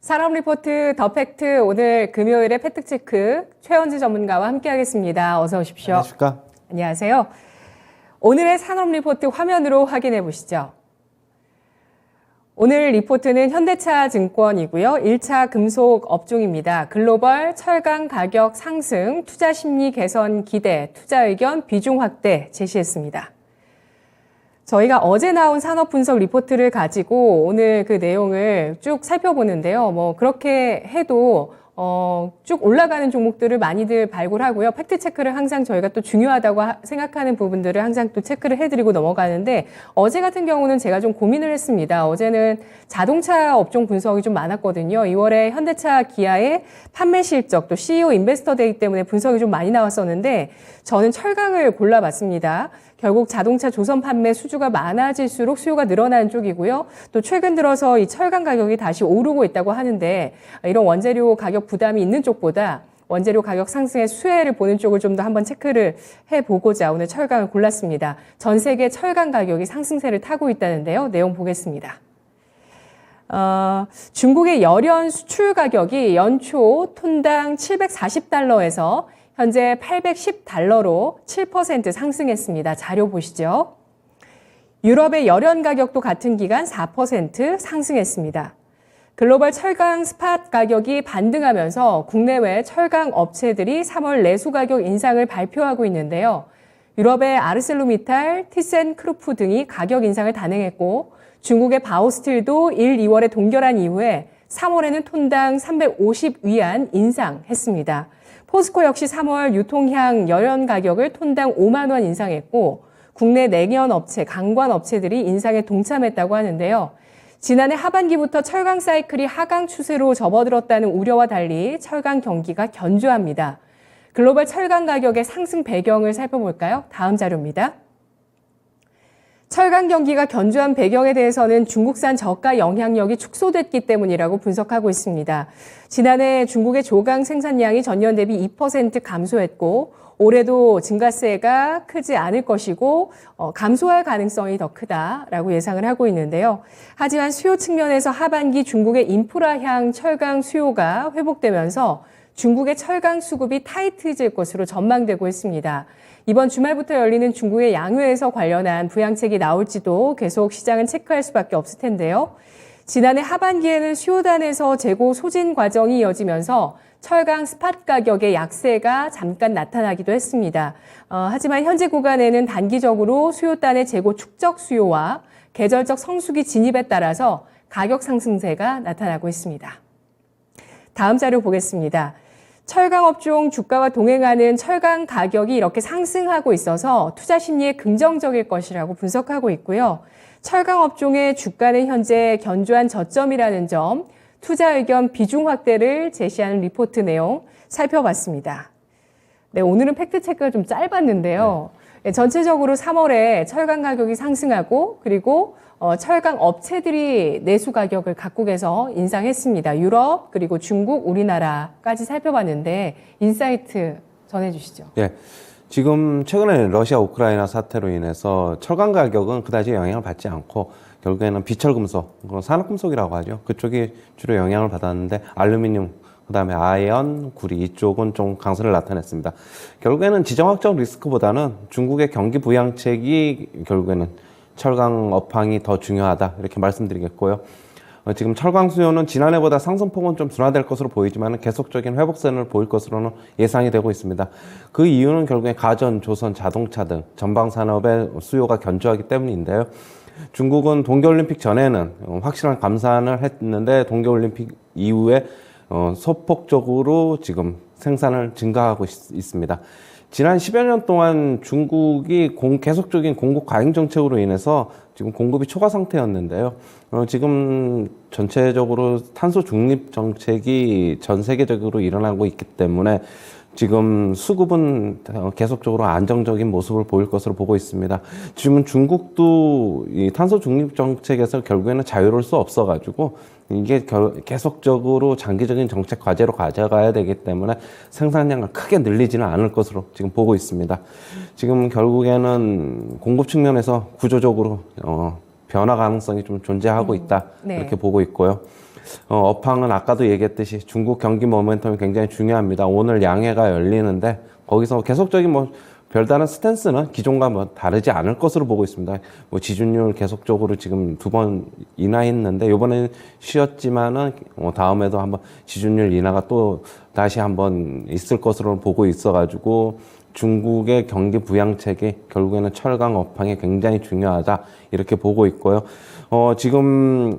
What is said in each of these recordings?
산업 리포트 더 팩트 오늘 금요일에 팩트체크 최원지 전문가와 함께하겠습니다. 어서 오십시오. 안녕하십니까? 안녕하세요. 오늘의 산업 리포트 화면으로 확인해 보시죠. 오늘 리포트는 현대차 증권이고요. 1차 금속 업종입니다. 글로벌 철강 가격 상승, 투자 심리 개선 기대, 투자 의견 비중 확대 제시했습니다. 저희가 어제 나온 산업 분석 리포트를 가지고 오늘 그 내용을 쭉 살펴보는데요. 그렇게 해도 쭉 올라가는 종목들을 많이들 발굴하고요. 팩트 체크를 항상 저희가 또 중요하다고 생각하는 부분들을 항상 또 체크를 해드리고 넘어가는데 어제 같은 경우는 제가 좀 고민을 했습니다. 어제는 자동차 업종 분석이 좀 많았거든요. 2월에 현대차 기아의 판매 실적 또 CEO 인베스터 데이 때문에 분석이 좀 많이 나왔었는데 저는 철강을 골라봤습니다. 결국 자동차 조선 판매 수주가 많아질수록 수요가 늘어나는 쪽이고요. 또 최근 들어서 이 철강 가격이 다시 오르고 있다고 하는데 이런 원재료 가격 부담이 있는 쪽보다 원재료 가격 상승의 수혜를 보는 쪽을 좀 더 한번 체크를 해보고자 오늘 철강을 골랐습니다. 전 세계 철강 가격이 상승세를 타고 있다는데요. 내용 보겠습니다. 중국의 열연 수출 가격이 연초 톤당 740달러에서 현재 810달러로 7% 상승했습니다. 자료 보시죠. 유럽의 열연 가격도 같은 기간 4% 상승했습니다. 글로벌 철강 스팟 가격이 반등하면서 국내외 철강 업체들이 3월 내수 가격 인상을 발표하고 있는데요. 유럽의 아르셀로미탈, 티센크루프 등이 가격 인상을 단행했고 중국의 바오스틸도 1, 2월에 동결한 이후에 3월에는 톤당 350위안 인상했습니다. 포스코 역시 3월 유통향 열연 가격을 톤당 5만 원 인상했고 국내 냉연 업체, 강관 업체들이 인상에 동참했다고 하는데요. 지난해 하반기부터 철강 사이클이 하강 추세로 접어들었다는 우려와 달리 철강 경기가 견조합니다. 글로벌 철강 가격의 상승 배경을 살펴볼까요? 다음 자료입니다. 철강 경기가 견조한 배경에 대해서는 중국산 저가 영향력이 축소됐기 때문이라고 분석하고 있습니다. 지난해 중국의 조강 생산량이 전년 대비 2% 감소했고 올해도 증가세가 크지 않을 것이고 감소할 가능성이 더 크다라고 예상을 하고 있는데요. 하지만 수요 측면에서 하반기 중국의 인프라향 철강 수요가 회복되면서 중국의 철강 수급이 타이트해질 것으로 전망되고 있습니다. 이번 주말부터 열리는 중국의 양회에서 관련한 부양책이 나올지도 계속 시장은 체크할 수밖에 없을 텐데요. 지난해 하반기에는 수요단에서 재고 소진 과정이 이어지면서 철강 스팟 가격의 약세가 잠깐 나타나기도 했습니다. 하지만 현재 구간에는 단기적으로 수요단의 재고 축적 수요와 계절적 성수기 진입에 따라서 가격 상승세가 나타나고 있습니다. 다음 자료 보겠습니다. 철강 업종 주가와 동행하는 철강 가격이 이렇게 상승하고 있어서 투자 심리에 긍정적일 것이라고 분석하고 있고요. 철강 업종의 주가는 현재 견조한 저점이라는 점, 투자 의견 비중 확대를 제시하는 리포트 내용 살펴봤습니다. 네, 오늘은 팩트체크가 좀 짧았는데요. 네, 전체적으로 3월에 철강 가격이 상승하고 그리고 철강 업체들이 내수 가격을 각국에서 인상했습니다. 유럽 그리고 중국, 우리나라까지 살펴봤는데 인사이트 전해주시죠. 예. 지금 최근에 러시아 우크라이나 사태로 인해서 철강 가격은 그다지 영향을 받지 않고 결국에는 비철금속, 산업금속이라고 하죠. 그쪽이 주로 영향을 받았는데 알루미늄, 그다음에 아연, 구리 이쪽은 좀 강세를 나타냈습니다. 결국에는 지정학적 리스크보다는 중국의 경기 부양책이 결국에는 철강 업황이 더 중요하다 이렇게 말씀드리겠고요. 지금 철강 수요는 지난해보다 상승폭은 좀 둔화될 것으로 보이지만 계속적인 회복세를 보일 것으로는 예상이 되고 있습니다. 그 이유는 결국에 가전, 조선, 자동차 등 전방 산업의 수요가 견조하기 때문인데요. 중국은 동계올림픽 전에는 확실한 감산을 했는데 동계올림픽 이후에 소폭적으로 지금 생산을 증가하고 있습니다. 지난 10여 년 동안 중국이 계속적인 공급 과잉 정책으로 인해서 지금 공급이 초과 상태였는데요. 지금 전체적으로 탄소 중립 정책이 전 세계적으로 일어나고 있기 때문에 지금 수급은 계속적으로 안정적인 모습을 보일 것으로 보고 있습니다. 지금 중국도 이 탄소 중립 정책에서 결국에는 자유로울 수 없어가지고 이게 계속적으로 장기적인 정책 과제로 가져가야 되기 때문에 생산량을 크게 늘리지는 않을 것으로 지금 보고 있습니다. 지금 결국에는 공급 측면에서 구조적으로 변화 가능성이 좀 존재하고 있다. 네. 이렇게 보고 있고요. 업황은 아까도 얘기했듯이 중국 경기 모멘텀이 굉장히 중요합니다. 오늘 양해가 열리는데 거기서 계속적인 별다른 스탠스는 기존과 다르지 않을 것으로 보고 있습니다. 지준율 계속적으로 지금 2번 인하했는데 이번에는 쉬었지만은 다음에도 한번 지준율 인하가 또 다시 한번 있을 것으로 보고 있어가지고 중국의 경기 부양책이 결국에는 철강 업황이 굉장히 중요하다 이렇게 보고 있고요. 지금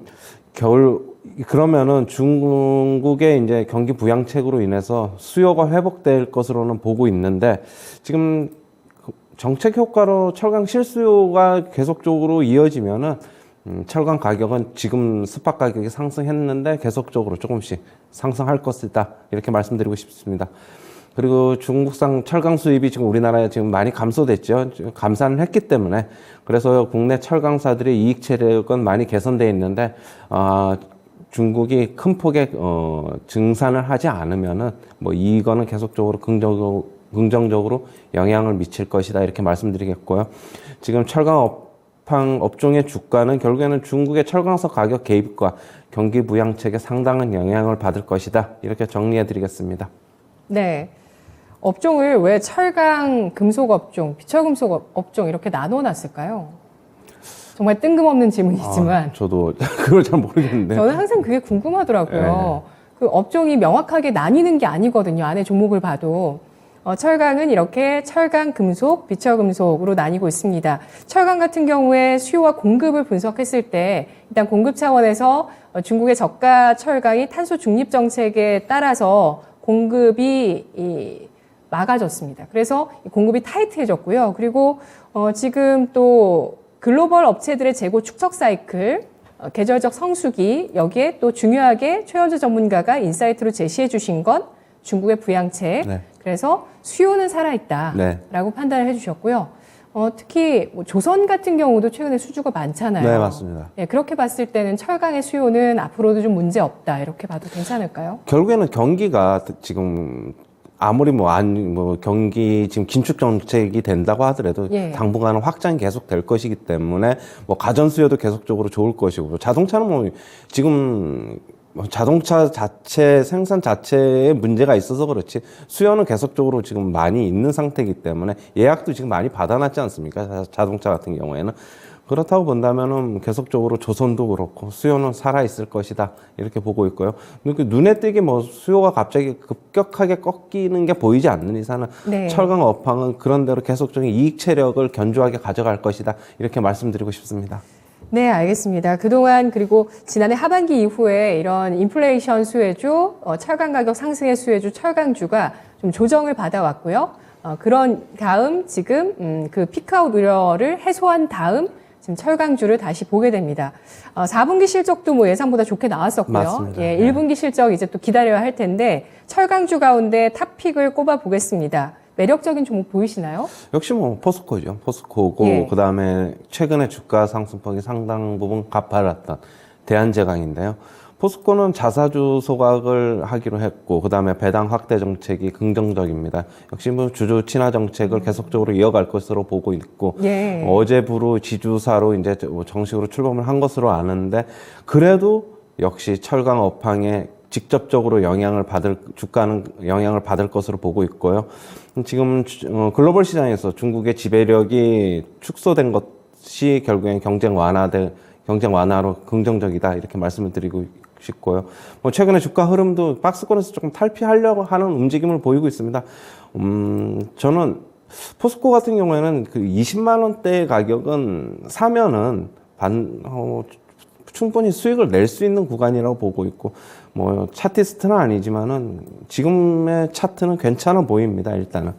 그러면은 중국의 이제 경기 부양책으로 인해서 수요가 회복될 것으로는 보고 있는데 지금 정책 효과로 철강 실수요가 계속적으로 이어지면은 철강 가격은 지금 스팟 가격이 상승했는데 계속적으로 조금씩 상승할 것이다 이렇게 말씀드리고 싶습니다. 그리고 중국산 철강 수입이 지금 우리나라에 지금 많이 감소됐죠. 감산을 했기 때문에 그래서 국내 철강사들의 이익 체력은 많이 개선되어 있는데 중국이 큰 폭의 증산을 하지 않으면은 이거는 계속적으로 긍정적으로 영향을 미칠 것이다 이렇게 말씀드리겠고요. 지금 철강 업종의 주가는 결국에는 중국의 철강사 가격 개입과 경기 부양책에 상당한 영향을 받을 것이다 이렇게 정리해 드리겠습니다. 네. 업종을 왜 철강 금속 업종, 비철금속 업종 이렇게 나눠 놨을까요? 정말 뜬금없는 질문이지만 저도 그걸 잘 모르겠는데 저는 항상 그게 궁금하더라고요. 그 업종이 명확하게 나뉘는 게 아니거든요. 안에 종목을 봐도. 철강은 이렇게 철강 금속, 비철금속으로 나뉘고 있습니다. 철강 같은 경우에 수요와 공급을 분석했을 때 일단 공급 차원에서 중국의 저가 철강이 탄소 중립 정책에 따라서 공급이 막아졌습니다. 그래서 공급이 타이트해졌고요. 그리고 지금 또 글로벌 업체들의 재고 축적 사이클, 계절적 성수기, 여기에 또 중요하게 최현주 전문가가 인사이트로 제시해 주신 건 중국의 부양책. 네. 그래서 수요는 살아있다라고 네. 판단을 해주셨고요. 특히 조선 같은 경우도 최근에 수주가 많잖아요. 네, 맞습니다. 네, 그렇게 봤을 때는 철강의 수요는 앞으로도 좀 문제 없다 이렇게 봐도 괜찮을까요? 결국에는 경기가 지금 아무리 경기 지금 긴축 정책이 된다고 하더라도 당분간은 확장이 계속 될 것이기 때문에 가전 수요도 계속적으로 좋을 것이고 자동차는 지금 자동차 자체 생산 자체에 문제가 있어서 그렇지 수요는 계속적으로 지금 많이 있는 상태이기 때문에 예약도 지금 많이 받아놨지 않습니까? 자동차 같은 경우에는. 그렇다고 본다면은 계속적으로 조선도 그렇고 수요는 살아있을 것이다 이렇게 보고 있고요. 눈에 띄게 수요가 갑자기 급격하게 꺾이는 게 보이지 않는 이상은 철강 업황은 그런 대로 계속적인 이익 체력을 견조하게 가져갈 것이다 이렇게 말씀드리고 싶습니다. 네, 알겠습니다. 그동안 그리고 지난해 하반기 이후에 이런 인플레이션 수혜주, 철강 가격 상승의 수혜주, 철강주가 좀 조정을 받아왔고요. 그런 다음 지금 그 피크아웃 우려를 해소한 다음 지금 철강주를 다시 보게 됩니다. 4분기 실적도 예상보다 좋게 나왔었고요. 맞습니다. 1분기 실적 이제 또 기다려야 할 텐데 철강주 가운데 탑픽을 꼽아 보겠습니다. 매력적인 종목 보이시나요? 역시 포스코죠. 포스코고 그다음에 최근에 주가 상승폭이 상당 부분 가팔랐던 대한제강인데요. 포스코는 자사주 소각을 하기로 했고 그다음에 배당 확대 정책이 긍정적입니다. 역시 주주 친화 정책을 계속적으로 이어갈 것으로 보고 있고 어제부로 지주사로 이제 정식으로 출범을 한 것으로 아는데 그래도 역시 철강 업황에 직접적으로 주가는 영향을 받을 것으로 보고 있고요. 지금 글로벌 시장에서 중국의 지배력이 축소된 것이 결국엔 경쟁 완화로 긍정적이다 이렇게 말씀을 드리고 싶고요. 최근에 주가 흐름도 박스권에서 조금 탈피하려고 하는 움직임을 보이고 있습니다. 저는 포스코 같은 경우에는 그 20만 원대 가격은 사면은 충분히 수익을 낼 수 있는 구간이라고 보고 있고 차티스트는 아니지만은 지금의 차트는 괜찮아 보입니다. 일단은.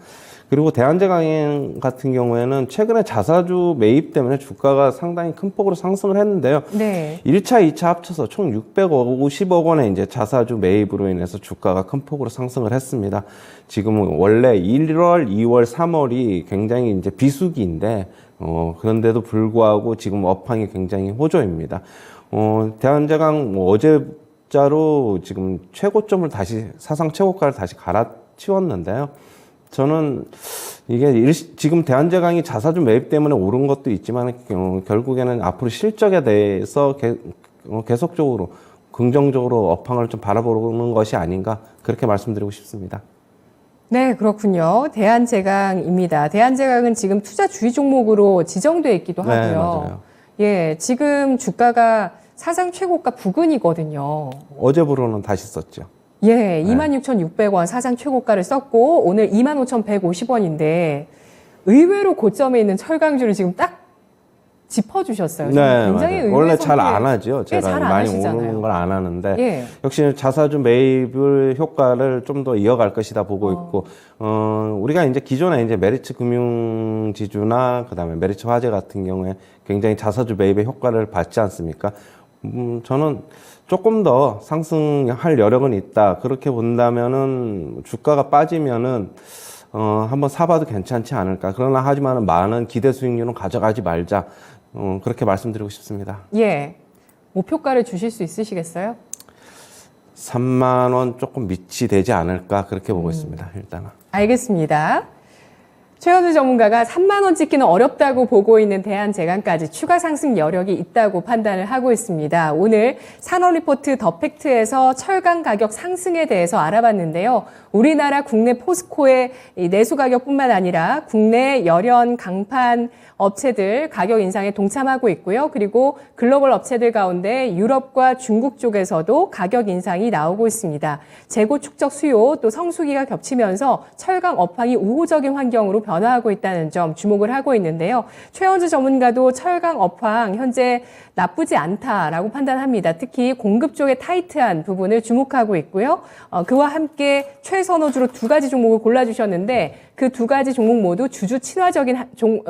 그리고 대한제강 같은 경우에는 최근에 자사주 매입 때문에 주가가 상당히 큰 폭으로 상승을 했는데요. 1차, 2차 합쳐서 총 650억 원의 이제 자사주 매입으로 인해서 주가가 큰 폭으로 상승을 했습니다. 지금은 원래 1월, 2월, 3월이 굉장히 이제 비수기인데, 그런데도 불구하고 지금 업황이 굉장히 호조입니다. 대한제강 어제자로 지금 최고점을 사상 최고가를 다시 갈아치웠는데요. 저는 이게 지금 대한제강이 자사주 매입 때문에 오른 것도 있지만 결국에는 앞으로 실적에 대해서 계속적으로 긍정적으로 업황을 좀 바라보는 것이 아닌가 그렇게 말씀드리고 싶습니다. 네, 그렇군요. 대한제강입니다. 대한제강은 지금 투자주의 종목으로 지정되어 있기도 하고요. 네, 맞아요. 예, 지금 주가가 사상 최고가 부근이거든요. 어제부로는 다시 썼죠. 예, 26,600원 사상 최고가를 썼고 오늘 25,150원인데 의외로 고점에 있는 철강주를 지금 딱 짚어주셨어요. 네, 굉장히 맞아요. 의외 원래 잘 성격의- 안 하죠. 예, 제가 잘안 많이 하시잖아요. 오르는 걸 안 하는데 예. 역시 자사주 매입을 효과를 좀 더 이어갈 것이다 보고 있고 우리가 이제 기존에 이제 메리츠 금융지주나 그다음에 메리츠 화재 같은 경우에 굉장히 자사주 매입의 효과를 받지 않습니까? 저는 조금 더 상승할 여력은 있다. 그렇게 본다면은 주가가 빠지면은 한번 사봐도 괜찮지 않을까. 그러나 하지만은 많은 기대 수익률은 가져가지 말자. 그렇게 말씀드리고 싶습니다. 예. 목표가를 주실 수 있으시겠어요? 3만 원 조금 밑이 되지 않을까 그렇게 보고 있습니다. 일단은. 알겠습니다. 최현우 전문가가 3만 원 찍기는 어렵다고 보고 있는 대한제강까지 추가 상승 여력이 있다고 판단을 하고 있습니다. 오늘 산업리포트 더 팩트에서 철강 가격 상승에 대해서 알아봤는데요. 우리나라 국내 포스코의 이 내수 가격뿐만 아니라 국내 열연 강판 업체들 가격 인상에 동참하고 있고요. 그리고 글로벌 업체들 가운데 유럽과 중국 쪽에서도 가격 인상이 나오고 있습니다. 재고 축적 수요 또 성수기가 겹치면서 철강 업황이 우호적인 환경으로 변화하고 있다는 점 주목을 하고 있는데요. 최원주 전문가도 철강 업황 현재 나쁘지 않다라고 판단합니다. 특히 공급 쪽의 타이트한 부분을 주목하고 있고요. 그와 함께 최선호주로 두 가지 종목을 골라주셨는데 그 두 가지 종목 모두 주주 친화적인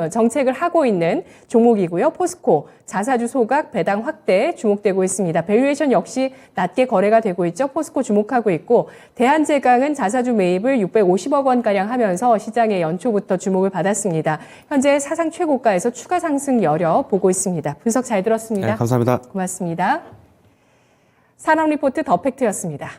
정책을 하고 있는 종목이고요. 포스코, 자사주 소각, 배당 확대 주목되고 있습니다. 밸류에이션 역시 낮게 거래가 되고 있죠. 포스코 주목하고 있고 대한제강은 자사주 매입을 650억 원가량 하면서 시장의 연초부터 주목을 받았습니다. 현재 사상 최고가에서 추가 상승 여력 보고 있습니다. 분석 잘 들었습니다. 네, 감사합니다. 고맙습니다. 산업리포트 더 팩트였습니다.